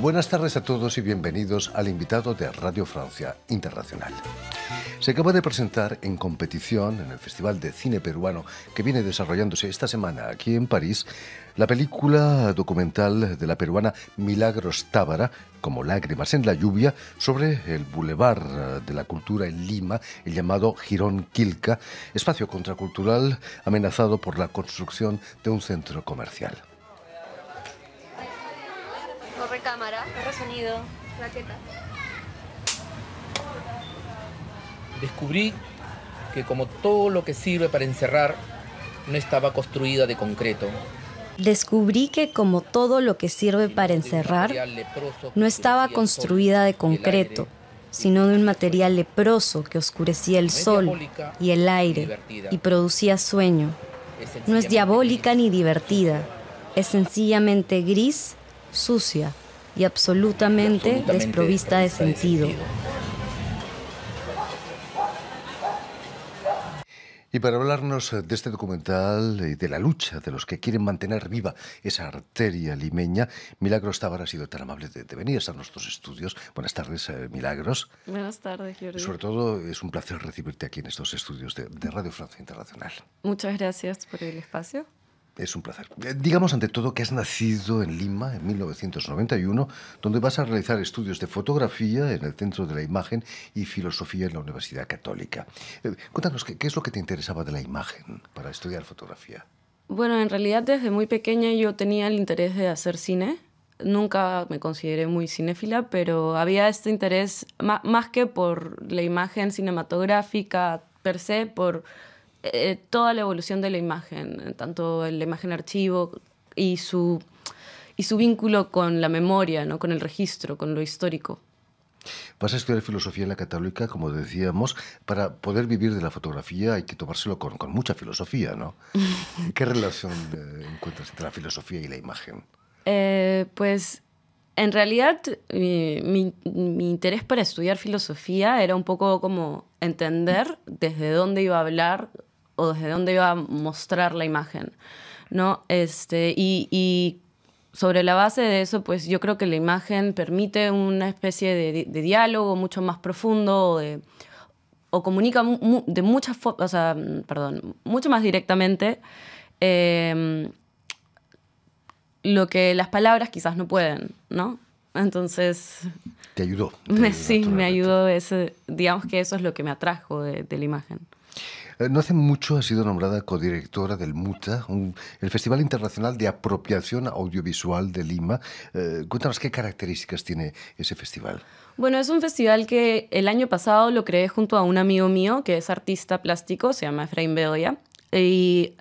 Buenas tardes a todos y bienvenidos al invitado de Radio Francia Internacional. Se acaba de presentar en competición en el Festival de Cine Peruano que viene desarrollándose esta semana aquí en París la película documental de la peruana Milagros Tábara, como Lágrimas en la lluvia, sobre el Boulevard de la Cultura en Lima, el llamado Jirón Quilca, espacio contracultural amenazado por la construcción de un centro comercial. Corre cámara, corre sonido, plaqueta. Descubrí que como todo lo que sirve para encerrar, no estaba construida de concreto. Descubrí que como todo lo que sirve para encerrar, no estaba construida de concreto, sino de un material leproso que oscurecía el sol y el aire y producía sueño. No es diabólica ni divertida, es sencillamente gris, sucia y absolutamente desprovista de sentido. Y para hablarnos de este documental y de la lucha de los que quieren mantener viva esa arteria limeña, Milagros Tábara ha sido tan amable de venir a nuestros estudios. Buenas tardes, Milagros. Buenas tardes, Jordi. Sobre todo es un placer recibirte aquí en estos estudios de Radio Francia Internacional. Muchas gracias por el espacio. Es un placer. Digamos ante todo que has nacido en Lima en 1991, donde vas a realizar estudios de fotografía en el Centro de la Imagen y Filosofía en la Universidad Católica. Cuéntanos, ¿qué es lo que te interesaba de la imagen para estudiar fotografía? Bueno, en realidad desde muy pequeña yo tenía el interés de hacer cine. Nunca me consideré muy cinéfila, pero había este interés más que por la imagen cinematográfica per se, por toda la evolución de la imagen, tanto la imagen archivo y su vínculo con la memoria, ¿no? Con el registro, con lo histórico. Vas a estudiar filosofía en la Católica, como decíamos. Para poder vivir de la fotografía hay que tomárselo con mucha filosofía, ¿no? ¿Qué relación encuentras entre la filosofía y la imagen? Pues en realidad mi interés para estudiar filosofía era un poco como entender desde dónde iba a hablar o desde dónde iba a mostrar la imagen, ¿no? Y sobre la base de eso, pues yo creo que la imagen permite una especie de diálogo mucho más profundo o comunica de muchas formas, o sea, mucho más directamente lo que las palabras quizás no pueden, ¿no? Entonces... ¿Te ayudó? Sí, me ayudó. Digamos que eso es lo que me atrajo de la imagen. No hace mucho ha sido nombrada codirectora del MUTA, el Festival Internacional de Apropiación Audiovisual de Lima. Cuéntanos qué características tiene ese festival. Bueno, es un festival que el año pasado lo creé junto a un amigo mío que es artista plástico, se llama Efraín Bedoya. Y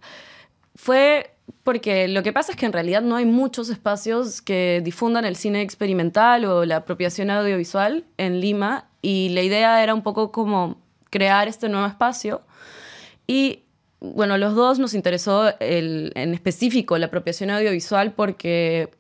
fue porque lo que pasa es que en realidad no hay muchos espacios que difundan el cine experimental o la apropiación audiovisual en Lima. Y la idea era un poco como crear este nuevo espacio. Y bueno, los dos nos interesó en específico la apropiación audiovisual porque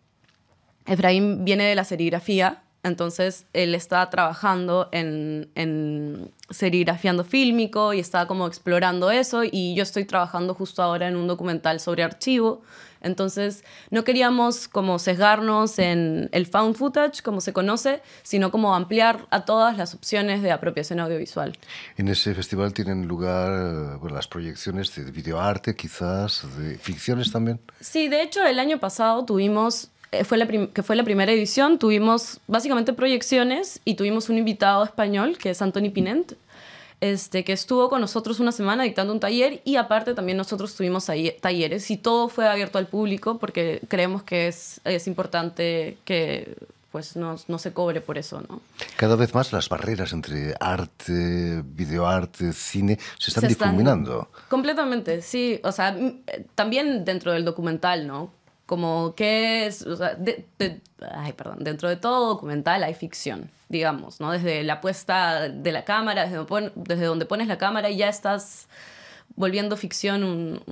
Efraín viene de la serigrafía, entonces él está trabajando en serigrafiando fílmico y está como explorando eso, y yo estoy trabajando justo ahora en un documental sobre archivo. Entonces no queríamos como sesgarnos en el found footage, como se conoce, sino como ampliar a todas las opciones de apropiación audiovisual. En ese festival tienen lugar las proyecciones de videoarte, quizás, de ficciones también. Sí, de hecho el año pasado tuvimos, que fue la primera edición, tuvimos básicamente proyecciones y tuvimos un invitado español, que es Antoni Pinent, que estuvo con nosotros una semana dictando un taller, y aparte también nosotros tuvimos talleres y todo fue abierto al público porque creemos que es importante que pues no se cobre por eso, ¿no? Cada vez más las barreras entre arte, videoarte, cine se están difuminando. Completamente, sí. O sea, también dentro del documental, ¿no? Como que es, o sea, dentro de todo documental hay ficción, digamos, ¿no? Desde la puesta de la cámara, desde donde pones la cámara, y ya estás volviendo ficción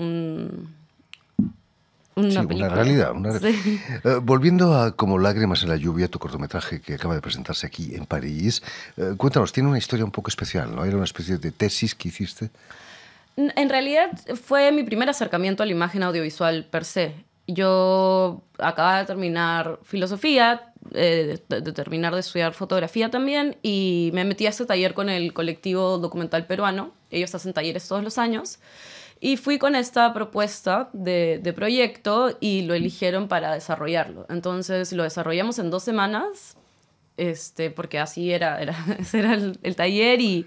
una película. Una realidad. Sí. Volviendo a Como Lágrimas en la lluvia, tu cortometraje que acaba de presentarse aquí en París, cuéntanos, tiene una historia un poco especial, ¿no? Era una especie de tesis que hiciste. En realidad fue mi primer acercamiento a la imagen audiovisual per se. Yo acababa de terminar filosofía, de terminar de estudiar fotografía también, y me metí a ese taller con el colectivo documental peruano. Ellos hacen talleres todos los años. Y fui con esta propuesta de proyecto y lo eligieron para desarrollarlo. Entonces lo desarrollamos en 2 semanas, porque así ese era el taller y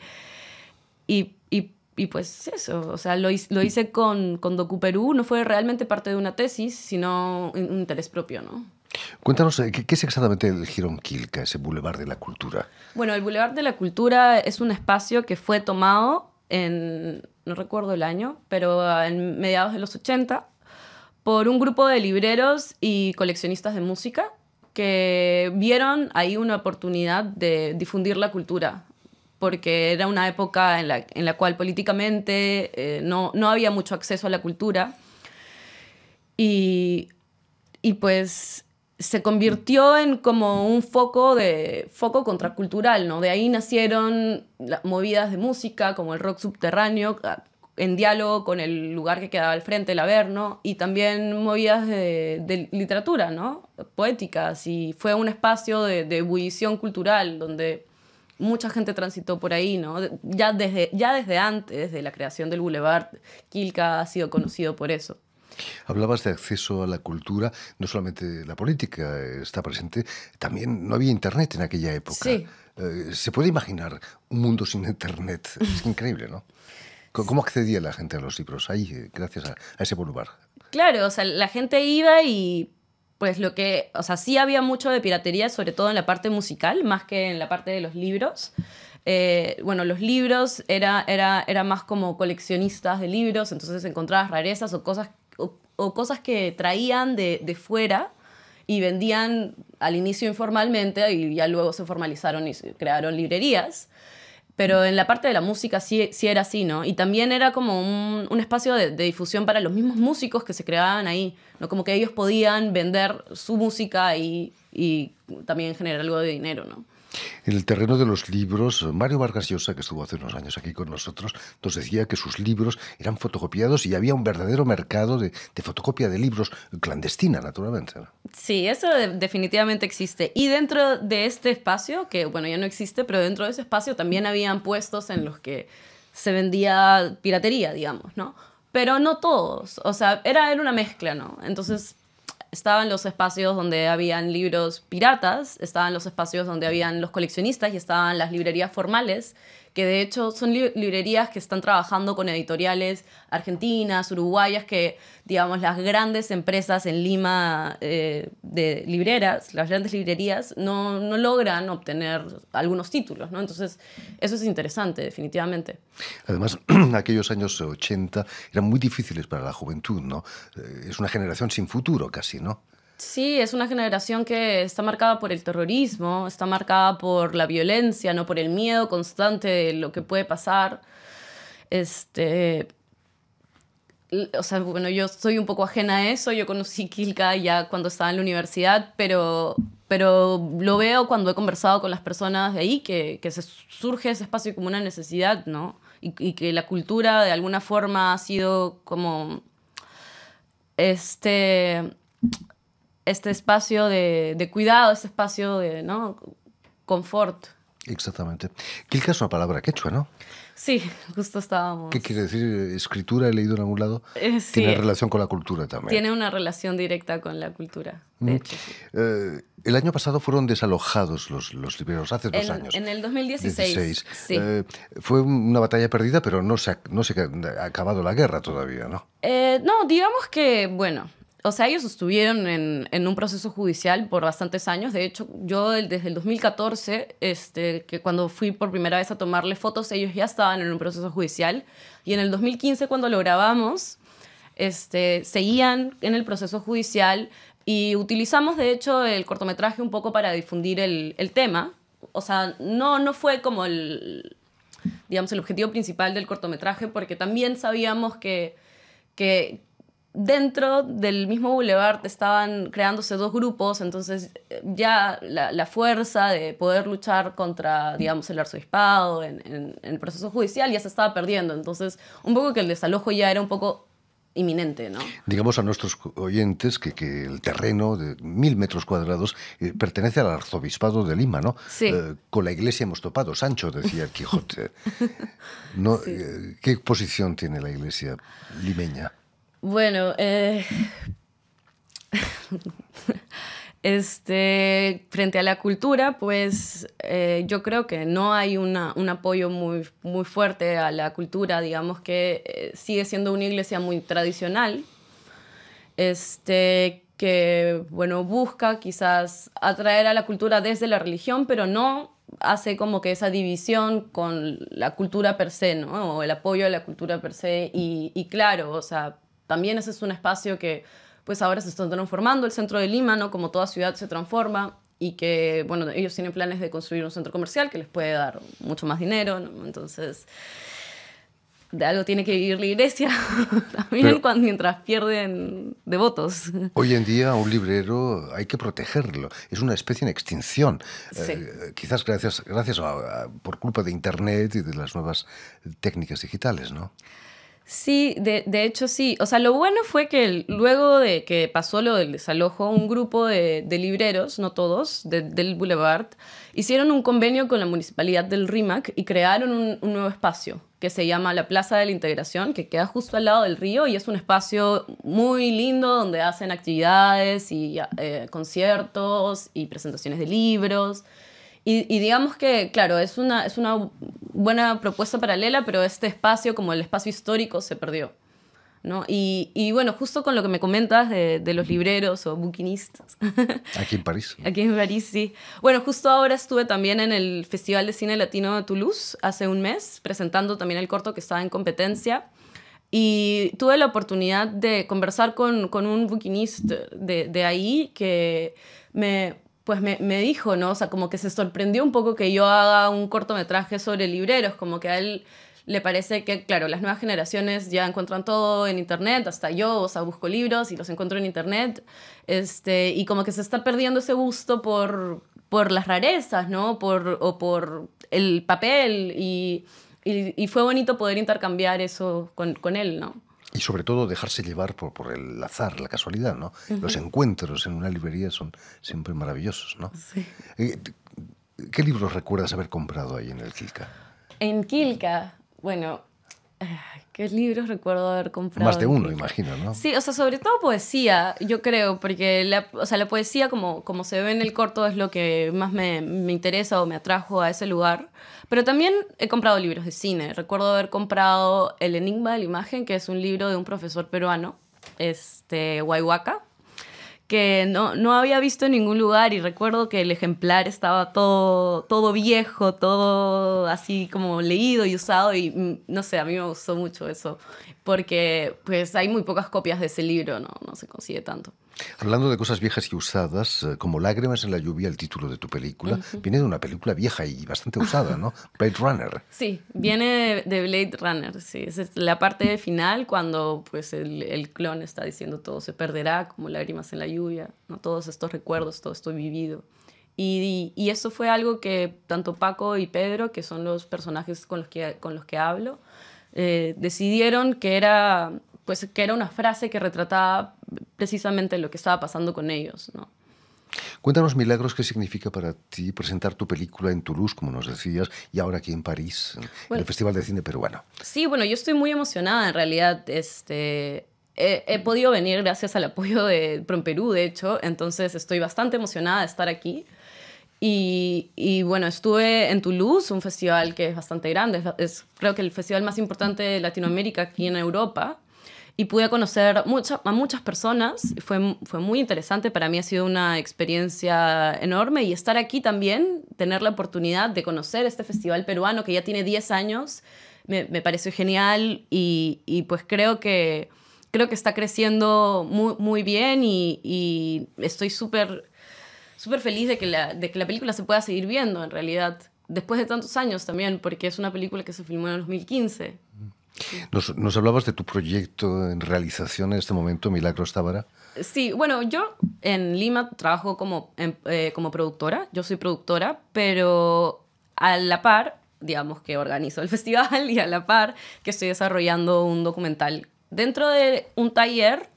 pues eso, o sea, lo hice con Docu Perú. No fue realmente parte de una tesis, sino un interés propio, ¿no? Cuéntanos, ¿qué es exactamente el Jirón Quilca, ese Boulevard de la Cultura? Bueno, el Boulevard de la Cultura es un espacio que fue tomado no recuerdo el año, pero en mediados de los 80, por un grupo de libreros y coleccionistas de música que vieron ahí una oportunidad de difundir la cultura, porque era una época en la cual políticamente no había mucho acceso a la cultura, y pues se convirtió en como un foco contracultural, ¿no? De ahí nacieron las movidas de música, como el rock subterráneo, en diálogo con el lugar que quedaba al frente, el Averno, y también movidas de literatura, ¿no? Poéticas, y fue un espacio de ebullición cultural donde mucha gente transitó por ahí, ¿no? Ya desde antes de la creación del Boulevard, Quilca ha sido conocido por eso. Hablabas de acceso a la cultura, no solamente la política está presente, también no había Internet en aquella época. Sí. ¿Se puede imaginar un mundo sin Internet? Es increíble, ¿no? ¿Cómo accedía la gente a los libros ahí, gracias a ese boulevard? Claro, o sea, la gente iba y pues o sea, sí había mucho de piratería, sobre todo en la parte musical, más que en la parte de los libros. Bueno, los libros era más como coleccionistas de libros, entonces encontrabas rarezas o cosas que traían de fuera y vendían al inicio informalmente, y ya luego se formalizaron y se crearon librerías. Pero en la parte de la música sí era así, ¿no? Y también era como un espacio de difusión para los mismos músicos que se creaban ahí, ¿no? Como que ellos podían vender su música y también generar algo de dinero, ¿no? En el terreno de los libros, Mario Vargas Llosa, que estuvo hace unos años aquí con nosotros, nos decía que sus libros eran fotocopiados y había un verdadero mercado de fotocopia de libros clandestina, naturalmente, ¿no? Sí, eso definitivamente existe. Y dentro de este espacio, que bueno, ya no existe, pero dentro de ese espacio también habían puestos en los que se vendía piratería, digamos, ¿no? Pero no todos, o sea, era una mezcla, ¿no? Entonces estaban los espacios donde habían libros piratas, estaban los espacios donde habían los coleccionistas y estaban las librerías formales, que de hecho son librerías que están trabajando con editoriales argentinas, uruguayas, que, digamos, las grandes empresas en Lima de libreras, las grandes librerías, no logran obtener algunos títulos, ¿no? Entonces, eso es interesante, definitivamente. Además, aquellos años 80 eran muy difíciles para la juventud, ¿no? Es una generación sin futuro casi, ¿no? Sí, es una generación que está marcada por el terrorismo, está marcada por la violencia, no por el miedo constante de lo que puede pasar. O sea, bueno, yo soy un poco ajena a eso. Yo conocí Quilca ya cuando estaba en la universidad, pero lo veo cuando he conversado con las personas de ahí, que surge ese espacio como una necesidad, ¿no? Y que la cultura de alguna forma ha sido como este espacio de cuidado, este espacio de, ¿no?, confort. Exactamente. Quilca es una palabra quechua, ¿no? Sí, justo estábamos. ¿Qué quiere decir? ¿Escritura? He leído en algún lado. Sí. Tiene relación con la cultura también. Tiene una relación directa con la cultura, de hecho. Sí. El año pasado fueron desalojados los libreros, hace 2 años. En el 2016. Sí. Fue una batalla perdida, pero no se ha acabado la guerra todavía, ¿no? No, digamos que, bueno, o sea, ellos estuvieron en un proceso judicial por bastantes años. De hecho, yo desde el 2014, que cuando fui por primera vez a tomarle fotos, ellos ya estaban en un proceso judicial. Y en el 2015, cuando lo grabamos, seguían en el proceso judicial y utilizamos, de hecho, el cortometraje un poco para difundir el tema. O sea, no fue como digamos, el objetivo principal del cortometraje, porque también sabíamos que dentro del mismo boulevard estaban creándose 2 grupos, entonces ya la fuerza de poder luchar contra, digamos, el arzobispado en el proceso judicial ya se estaba perdiendo. Entonces, un poco que el desalojo ya era un poco inminente, ¿no? Digamos a nuestros oyentes que el terreno de 1000 metros cuadrados pertenece al arzobispado de Lima, ¿no? Sí. Con la iglesia hemos topado, Sancho, decía el Quijote. ¿No? Sí. ¿Qué posición tiene la iglesia limeña? Bueno, frente a la cultura, pues yo creo que no hay un apoyo muy, muy fuerte a la cultura, digamos que sigue siendo una iglesia muy tradicional, que, bueno, busca quizás atraer a la cultura desde la religión, pero no hace como que esa división con la cultura per se, ¿no? O el apoyo a la cultura per se, y claro, o sea, también ese es un espacio que pues ahora se está transformando, el centro de Lima, ¿no? Como toda ciudad se transforma, y que, bueno, ellos tienen planes de construir un centro comercial que les puede dar mucho más dinero, ¿no? Entonces, de algo tiene que vivir la iglesia también mientras pierden devotos. Hoy en día un librero hay que protegerlo, es una especie en extinción. Sí. Quizás gracias por culpa de Internet y de las nuevas técnicas digitales, ¿no? Sí, de hecho sí. O sea, lo bueno fue que luego de que pasó lo del desalojo, un grupo de libreros, no todos, del Boulevard, hicieron un convenio con la Municipalidad del Rímac y crearon un nuevo espacio que se llama la Plaza de la Integración, que queda justo al lado del río, y es un espacio muy lindo donde hacen actividades y conciertos y presentaciones de libros. Y digamos que, claro, es una buena propuesta paralela, pero este espacio, como el espacio histórico, se perdió, ¿no? Y bueno, justo con lo que me comentas de los libreros o buquinistas. Aquí en París. Aquí en París, sí. Bueno, justo ahora estuve también en el Festival de Cine Latino de Toulouse, hace un mes, presentando también el corto que estaba en competencia. Y tuve la oportunidad de conversar con un buquinista de ahí que me dijo, ¿no? O sea, como que se sorprendió un poco que yo haga un cortometraje sobre libreros, como que a él le parece que, claro, las nuevas generaciones ya encuentran todo en internet, hasta yo, o sea, busco libros y los encuentro en internet, y como que se está perdiendo ese gusto por las rarezas, ¿no? Por el papel, y fue bonito poder intercambiar eso con él, ¿no? Y sobre todo dejarse llevar por el azar, la casualidad, ¿no? Uh-huh. Los encuentros en una librería son siempre maravillosos, ¿no? Sí. ¿Qué libros recuerdas haber comprado ahí en el Quilca? En Quilca, bueno, ¿qué libros recuerdo haber comprado? Más de uno, imagino, ¿no? Sí, o sea, sobre todo poesía, yo creo, porque la poesía, como se ve en el corto, es lo que más me interesa o me atrajo a ese lugar. Pero también he comprado libros de cine. Recuerdo haber comprado El enigma de la imagen, que es un libro de un profesor peruano, Huayhuaca, que no había visto en ningún lugar, y recuerdo que el ejemplar estaba todo viejo, todo así como leído y usado, y no sé, a mí me gustó mucho eso, porque pues hay muy pocas copias de ese libro, no se consigue tanto. Hablando de cosas viejas y usadas, como Lágrimas en la lluvia, el título de tu película, uh-huh, viene de una película vieja y bastante usada, ¿no? Blade Runner. Sí, viene de Blade Runner, sí. Es la parte final cuando pues, el clon está diciendo todo se perderá, como lágrimas en la lluvia, ¿no? Todos estos recuerdos, todo esto vivido. Y eso fue algo que tanto Paco y Pedro, que son los personajes con los que hablo, decidieron que era una frase que retrataba precisamente lo que estaba pasando con ellos, ¿no? Cuéntanos, Milagros, ¿qué significa para ti presentar tu película en Toulouse, como nos decías, y ahora aquí en París, en el Festival de Cine Peruano? Sí, bueno, yo estoy muy emocionada, en realidad. He podido venir gracias al apoyo de PROMPERÚ, de hecho, entonces estoy bastante emocionada de estar aquí. Y bueno, estuve en Toulouse, un festival que es bastante grande, es creo que el festival más importante de Latinoamérica aquí en Europa, y pude conocer a muchas personas. Fue muy interesante, para mí ha sido una experiencia enorme, y estar aquí también, tener la oportunidad de conocer este festival peruano que ya tiene 10 años, me pareció genial, y pues creo que está creciendo muy, muy bien, y estoy súper feliz de que la película se pueda seguir viendo, en realidad, después de tantos años también, porque es una película que se filmó en el 2015. Nos hablabas de tu proyecto en realización en este momento, Milagros Tábara. Sí, bueno, yo en Lima trabajo como productora, yo soy productora, pero a la par, digamos que organizo el festival, y a la par que estoy desarrollando un documental dentro de un taller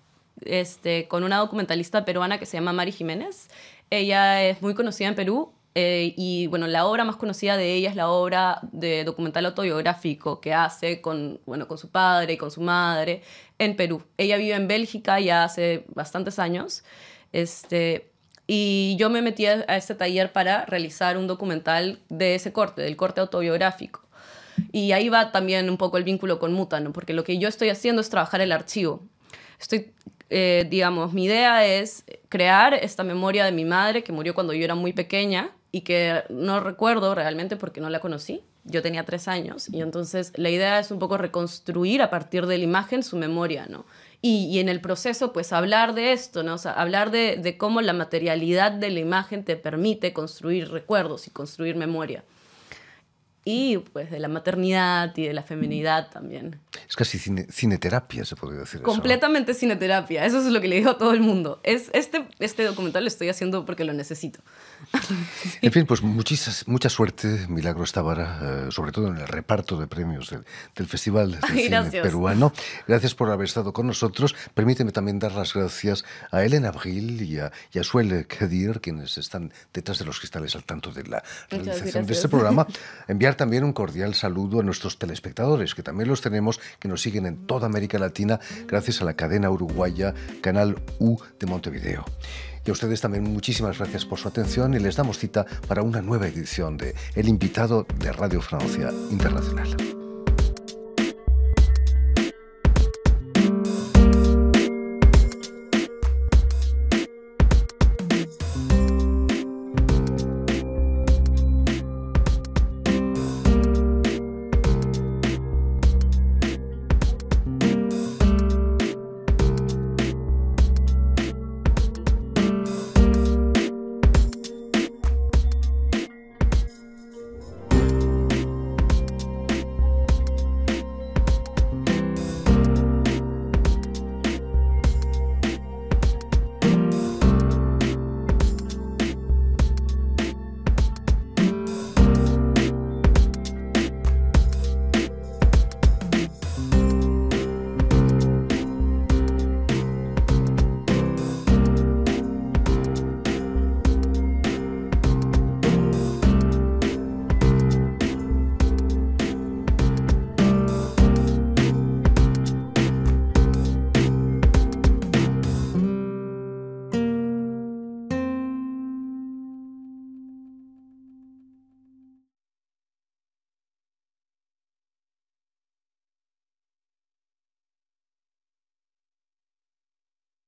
con una documentalista peruana que se llama Mari Jiménez. Ella es muy conocida en Perú. Y bueno, la obra más conocida de ella es la obra de documental autobiográfico que hace con su padre y con su madre en Perú. Ella vive en Bélgica ya hace bastantes años. Y yo me metí a este taller para realizar un documental de ese corte, del corte autobiográfico. Y ahí va también un poco el vínculo con Muta, ¿no? Porque lo que yo estoy haciendo es trabajar el archivo. Mi idea es crear esta memoria de mi madre que murió cuando yo era muy pequeña y que no recuerdo realmente porque no la conocí. Yo tenía 3 años y entonces la idea es un poco reconstruir a partir de la imagen su memoria, ¿no? Y en el proceso, pues, hablar de esto, ¿no? O sea, hablar de cómo la materialidad de la imagen te permite construir recuerdos y construir memoria. Y, pues, de la maternidad y de la feminidad también. Es casi cineterapia, se podría decir. Completamente eso, ¿no? Cineterapia. Eso es lo que le digo a todo el mundo. Este documental lo estoy haciendo porque lo necesito. En fin, pues mucha suerte, Milagros Tábara, sobre todo en el reparto de premios del Festival de Cine Peruano. Gracias por haber estado con nosotros. Permíteme también dar las gracias a Elena Abril y a Suel Kedir, quienes están detrás de los cristales al tanto de la realización de este programa. Enviar también un cordial saludo a nuestros telespectadores, que también los tenemos, que nos siguen en toda América Latina, gracias a la cadena uruguaya Canal U de Montevideo. Y a ustedes también muchísimas gracias por su atención y les damos cita para una nueva edición de El Invitado de Radio Francia Internacional.